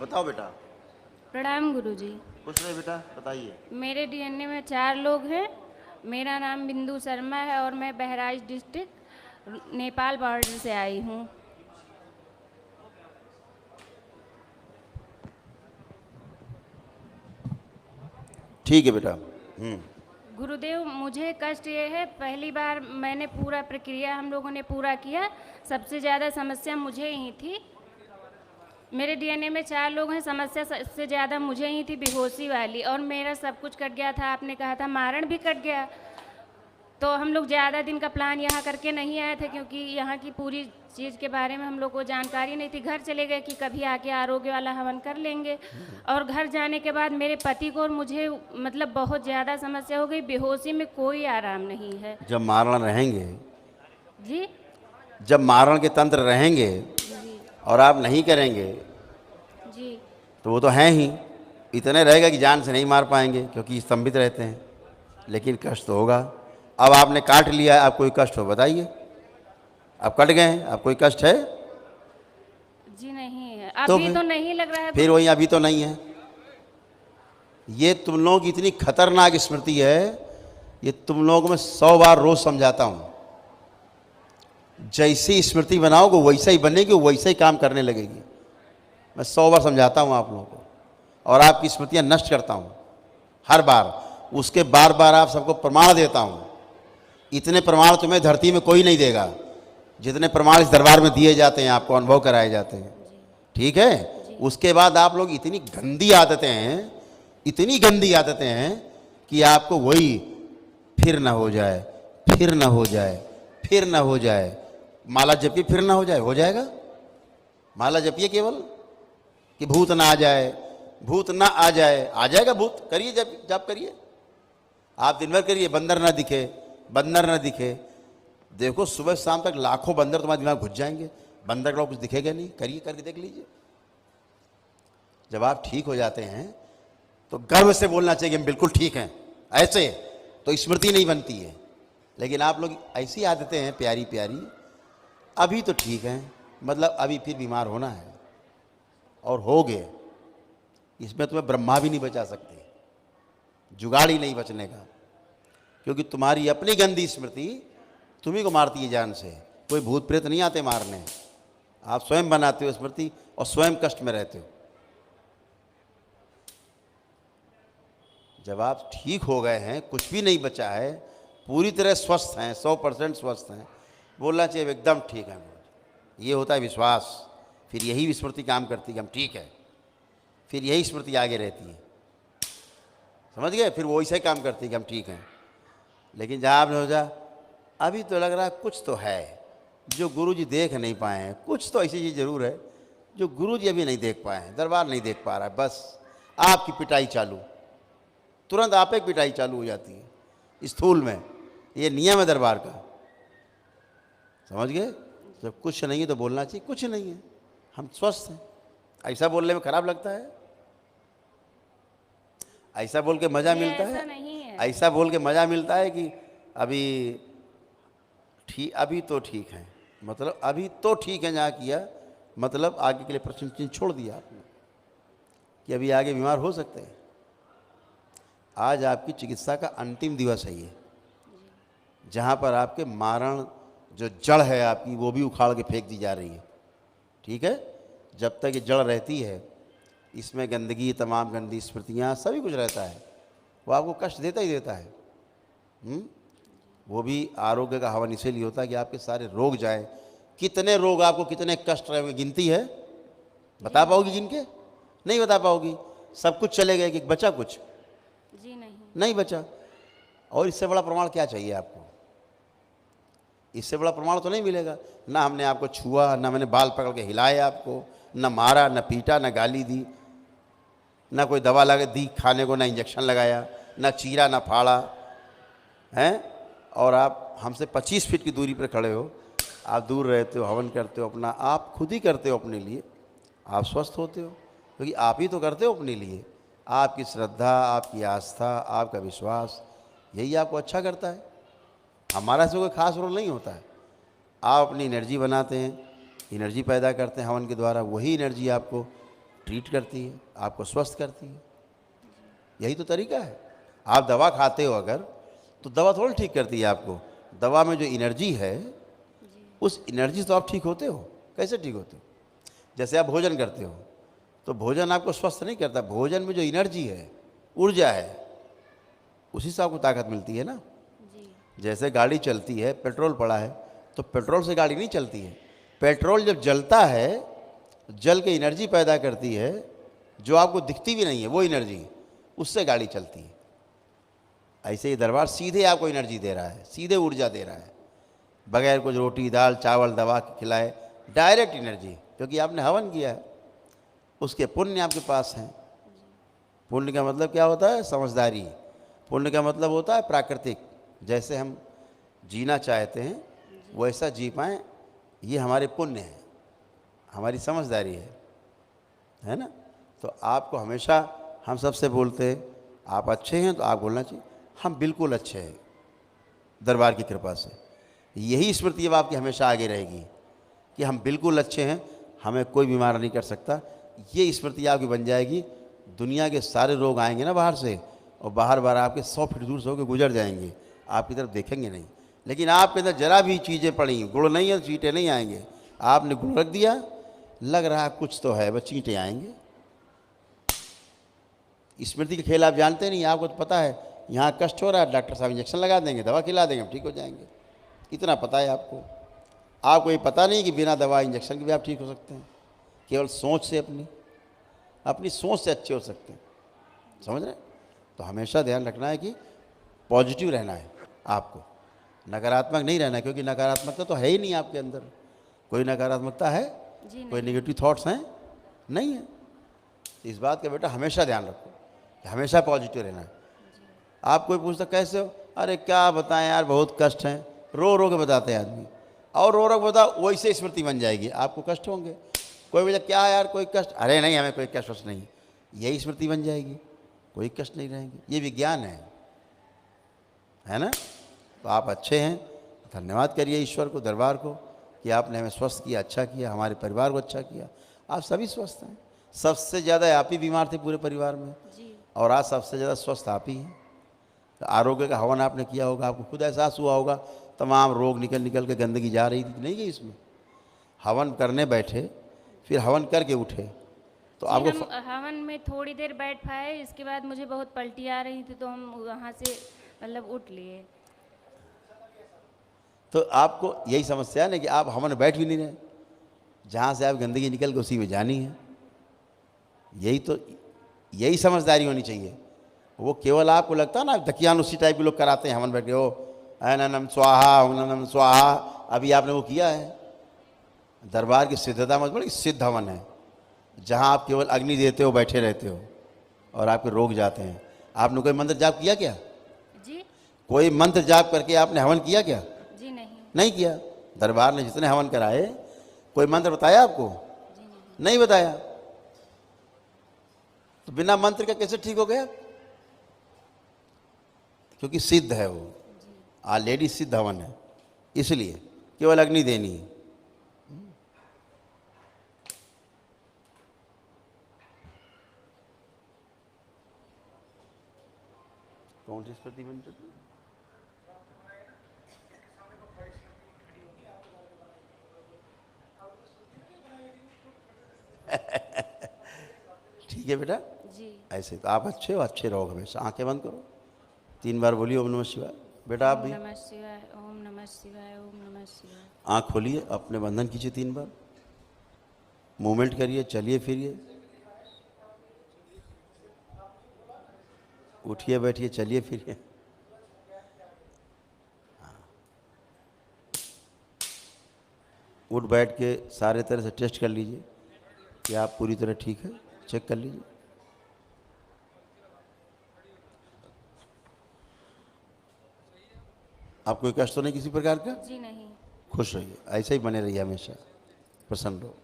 बताओ बेटा। प्रणाम गुरुजी। कुछ नहीं बेटा, बताइए। मेरे डीएनए में 4 लोग हैं। मेरा नाम बिंदु शर्मा है और मैं बहराइच डिस्ट्रिक्ट नेपाल बॉर्डर से आई हूँ। ठीक है बेटा। गुरुदेव, मुझे कष्ट ये है, पहली बार मैंने पूरा प्रक्रिया हम लोगों ने पूरा किया। सबसे ज़्यादा समस्या मुझे ही थी। मेरे डीएनए में 4 लोग हैं, समस्या सबसे ज़्यादा मुझे ही थी, बेहोशी वाली। और मेरा सब कुछ कट गया था, आपने कहा था मारण भी कट गया। तो हम लोग ज़्यादा दिन का प्लान यहाँ करके नहीं आए थे, क्योंकि यहाँ की पूरी चीज़ के बारे में हम लोग को जानकारी नहीं थी। घर चले गए कि कभी आके आरोग्य वाला हवन कर लेंगे। और घर जाने के बाद मेरे पति को और मुझे मतलब बहुत ज़्यादा समस्या हो गई। बेहोशी में कोई आराम नहीं है। जब मारण रहेंगे, जी जब मारण के तंत्र रहेंगे जी और आप नहीं करेंगे जी तो वो तो हैं ही। इतने रहेगा कि जान से नहीं मार पाएंगे क्योंकि स्तंभित रहते हैं, लेकिन कष्ट तो होगा। अब आपने काट लिया है, आप कोई कष्ट हो बताइए। आप कट गए हैं, आप कोई कष्ट है? जी नहीं है, तो अभी तो नहीं लग रहा है। फिर वही अभी तो नहीं है। ये तुम लोगों की इतनी खतरनाक स्मृति है, ये तुम लोगों को मैं 100 बार रोज समझाता हूं। जैसी स्मृति बनाओगे वैसा ही बनेगी, वैसा ही काम करने लगेगी। मैं 100 बार समझाता हूं आप लोगों को, और आपकी स्मृतियां नष्ट करता हूं हर बार। उसके बार बार आप सबको प्रमाण देता हूं। इतने प्रमाण तुम्हें धरती में कोई नहीं देगा जितने प्रमाण इस दरबार में दिए जाते हैं, आपको अनुभव कराए जाते हैं। ठीक है? उसके बाद आप लोग इतनी गंदी आदतें हैं, इतनी गंदी आदतें हैं कि आपको वही फिर ना हो जाए, फिर ना हो जाए, फिर ना हो जाए। माला जपिए फिर ना हो जाए, हो जाएगा। माला जपिए केवल कि भूत ना आ जाए, भूत ना आ जाए, आ जाएगा भूत। करिए, जब जप करिए, आप दिन भर करिए, बंदर ना दिखे, बंदर ना दिखे। देखो सुबह शाम तक लाखों बंदर तुम्हारे दिमाग घुस जाएंगे, बंदर का कुछ दिखेगा नहीं। करिए, करके देख लीजिए। जब आप ठीक हो जाते हैं तो गर्व से बोलना चाहिए कि हम बिल्कुल ठीक हैं। ऐसे तो स्मृति नहीं बनती है। लेकिन आप लोग ऐसी आदतें हैं प्यारी प्यारी, अभी तो ठीक हैं, मतलब अभी फिर बीमार होना है और हो गए। इसमें तुम्हें ब्रह्मा भी नहीं बचा सकते, जुगाड़ ही नहीं बचने का, क्योंकि तुम्हारी अपनी गंदी स्मृति तुम्ही को मारती है जान से। कोई भूत प्रेत नहीं आते मारने, आप स्वयं बनाते हो स्मृति और स्वयं कष्ट में रहते हो। जब आप ठीक हो गए हैं, कुछ भी नहीं बचा है, पूरी तरह स्वस्थ हैं, 100% स्वस्थ हैं, बोलना चाहिए एकदम ठीक है। ये होता है विश्वास। फिर यही स्मृति काम करती है कि हम ठीक है, फिर यही स्मृति आगे रहती है। समझ गए? फिर वो वैसे ही काम करती है कि हम ठीक हैं। लेकिन जहाँ आपने हो जा, अभी तो लग रहा है कुछ तो है जो गुरुजी देख नहीं पाए हैं, कुछ तो ऐसी चीज़ जरूर है जो गुरुजी अभी नहीं देख पाए हैं, दरबार नहीं देख पा रहा है। बस आपकी पिटाई चालू, तुरंत आप एक पिटाई चालू हो जाती है स्थूल में। ये नियम है दरबार का, समझ गए? जब कुछ नहीं है तो बोलना चाहिए कुछ नहीं है, हम स्वस्थ हैं। ऐसा बोलने में खराब लगता है? ऐसा बोल के मज़ा मिलता ऐसा है? नहीं है। ऐसा बोल के मज़ा मिलता है कि अभी ठीक, अभी तो ठीक है, मतलब अभी तो ठीक है। जहाँ किया मतलब आगे के लिए प्रश्न चिन्ह छोड़ दिया आपने कि अभी आगे बीमार हो सकते हैं। आज आपकी चिकित्सा का अंतिम दिवस है ये, जहाँ पर आपके मारण जो जड़ है आपकी वो भी उखाड़ के फेंक दी जा रही है। ठीक है? जब तक ये जड़ रहती है, इसमें गंदगी, तमाम गंदी स्मृतियाँ, सभी कुछ रहता है, वो आपको कष्ट देता ही देता है। वो भी आरोग्य का हवन इसीलिए होता है कि आपके सारे रोग जाए। कितने रोग आपको, कितने कष्ट रहे, गिनती है? बता पाओगी गिन के? नहीं बता पाओगी। सब कुछ चले गए कि बचा कुछ? जी नहीं। नहीं बचा। और इससे बड़ा प्रमाण क्या चाहिए आपको? इससे बड़ा प्रमाण तो नहीं मिलेगा। ना हमने आपको छुआ, ना मैंने बाल पकड़ के हिलाया आपको, ना मारा, ना पीटा, ना गाली दी, ना कोई दवा लगा दी खाने को, ना इंजेक्शन लगाया, ना चीरा, ना फाड़ा हैं। और आप हमसे 25 फीट की दूरी पर खड़े हो, आप दूर रहते हो, हवन करते हो अपना, आप खुद ही करते हो अपने लिए, आप स्वस्थ होते हो, क्योंकि आप ही तो करते हो अपने लिए। आपकी श्रद्धा, आपकी आस्था, आपका विश्वास, यही आपको अच्छा करता है। हमारा से कोई खास रोल नहीं होता है। आप अपनी एनर्जी बनाते हैं, एनर्जी पैदा करते हैं हवन के द्वारा, वही एनर्जी आपको ट्रीट करती है, आपको स्वस्थ करती है। यही तो तरीका है। आप दवा खाते हो अगर, तो दवा थोड़ी ठीक करती है आपको। दवा में जो एनर्जी है, उस एनर्जी से तो आप ठीक होते हो। कैसे ठीक होते हो? जैसे आप भोजन करते हो, तो भोजन आपको स्वस्थ नहीं करता। भोजन में जो एनर्जी है, ऊर्जा है, उसी से आपको ताकत मिलती है ना। जी। जैसे गाड़ी चलती है, पेट्रोल पड़ा है, तो पेट्रोल से गाड़ी नहीं चलती है। पेट्रोल जब जलता है, जल के एनर्जी पैदा करती है, जो आपको दिखती भी नहीं है, वो एनर्जी, उससे गाड़ी चलती है। ऐसे ही दरबार सीधे आपको एनर्जी दे रहा है, सीधे ऊर्जा दे रहा है, बगैर कुछ रोटी दाल चावल दवा खिलाए, डायरेक्ट एनर्जी, क्योंकि आपने हवन किया है, उसके पुण्य आपके पास हैं। पुण्य का मतलब क्या होता है? समझदारी। पुण्य का मतलब होता है प्राकृतिक। जैसे हम जीना चाहते हैं वैसा जी पाएँ, ये हमारे पुण्य है, हमारी समझदारी है ना। तो आपको हमेशा हम सबसे बोलते हैं, आप अच्छे हैं तो आप बोलना चाहिए हम बिल्कुल अच्छे हैं, दरबार की कृपा से। यही स्मृति अब आपकी हमेशा आगे रहेगी कि हम बिल्कुल अच्छे हैं, हमें कोई बीमार नहीं कर सकता। ये स्मृति आपकी बन जाएगी। दुनिया के सारे लोग आएंगे ना बाहर से, और बाहर बाहर आपके 100 फीट दूर से होकर गुजर जाएंगे, आपकी तरफ देखेंगे नहीं। लेकिन आपके अंदर जरा भी चीज़ें पड़ी, गुड़ नहीं है, चींटे नहीं आएंगे। आपने गुड़ रख दिया, लग रहा कुछ तो है, बस चींटे आएंगे। स्मृति के खेल आप जानते नहीं, आपको तो पता है यहाँ कष्ट हो रहा है, डॉक्टर साहब इंजेक्शन लगा देंगे, दवा खिला देंगे, हम ठीक हो जाएंगे। इतना पता है आपको। आपको ये पता नहीं कि बिना दवा इंजेक्शन के भी आप ठीक हो सकते हैं। केवल सोच से, अपनी सोच से अच्छे हो सकते हैं। समझ रहे? तो हमेशा ध्यान रखना है कि पॉजिटिव रहना है आपको, नकारात्मक नहीं रहना है, क्योंकि नकारात्मकता तो है ही नहीं आपके अंदर। कोई नकारात्मकता है? कोई नेगेटिव थॉट्स हैं? नहीं है। इस बात का बेटा हमेशा ध्यान रखो कि हमेशा पॉजिटिव रहना है। आप कोई पूछता कैसे हो? अरे क्या बताएं यार, बहुत कष्ट हैं। रो रो के बताते हैं आदमी, और रो रो के बता, वैसे स्मृति बन जाएगी, आपको कष्ट होंगे। कोई वजह क्या यार कोई कष्ट? अरे नहीं, हमें कोई कष्ट वष्ट नहीं, यही स्मृति बन जाएगी, कोई कष्ट नहीं रहेंगे। ये विज्ञान है ना। तो आप अच्छे हैं, धन्यवाद करिए ईश्वर को, दरबार को, कि आपने हमें स्वस्थ किया, अच्छा किया, हमारे परिवार को अच्छा किया। आप सभी स्वस्थ हैं। सबसे ज़्यादा आप ही बीमार थे पूरे परिवार में जी। और आज सबसे ज़्यादा स्वस्थ आप ही हैं। तो आरोग्य का हवन आपने किया होगा, आपको खुद एहसास हुआ होगा, तमाम रोग निकल निकल के गंदगी जा रही थी, नहीं गई इसमें। हवन करने बैठे, फिर हवन करके उठे, तो जी, आपको हम हवन में थोड़ी देर बैठ पाए, इसके बाद मुझे बहुत पलटी आ रही थी, तो हम वहाँ से मतलब उठ लिए। तो आपको यही समस्या है ना कि आप हवन बैठ भी नहीं रहे, जहाँ से आप गंदगी निकल के उसी में जानी है। यही समझदारी होनी चाहिए। वो केवल आपको लगता है ना, दकियानुसी टाइप के लोग कराते हैं हवन बैठ के, ओ नम स्वाहा नम स्वाहा, अभी आपने वो किया है। दरबार की सिद्धता मत बड़ी सिद्ध हवन है, जहाँ आप केवल अग्नि देते हो, बैठे रहते हो और आपके रोग जाते हैं। आपने कोई मंत्र जाप किया क्या? जी। कोई मंत्र जाप करके आपने हवन किया क्या? जी नहीं किया। दरबार ने जितने हवन कराए, कोई मंत्र बताया आपको? नहीं बताया। तो बिना मंत्र का कैसे ठीक हो गया? क्योंकि सिद्ध है वो, ऑलरेडी सिद्ध हवन है, इसलिए केवल अग्नि देनी है। कौन सी स्मृति बन चुकी? ठीक है बेटा, जी। ऐसे तो आप अच्छे हो, अच्छे रहो हमेशा। आंखें बंद करो, 3 बार बोलिए ओम नमः शिवाय। बेटा आप ओम भी नमः शिवाय, ओम नमः शिवाय, ओम नमः शिवाय। आंख खोलिए, अपने बंधन कीजिए 3 बार, मूवमेंट करिए, चलिए फिरिए, उठिए बैठिए, चलिए फिरिए। उठ बैठ के सारे तरह से टेस्ट कर लीजिए कि आप पूरी तरह ठीक है, चेक कर लीजिए। आप कोई कष्ट तो नहीं किसी प्रकार का? जी नहीं। खुश रहिए, ऐसे ही बने रहिए, हमेशा प्रसन्न रहो।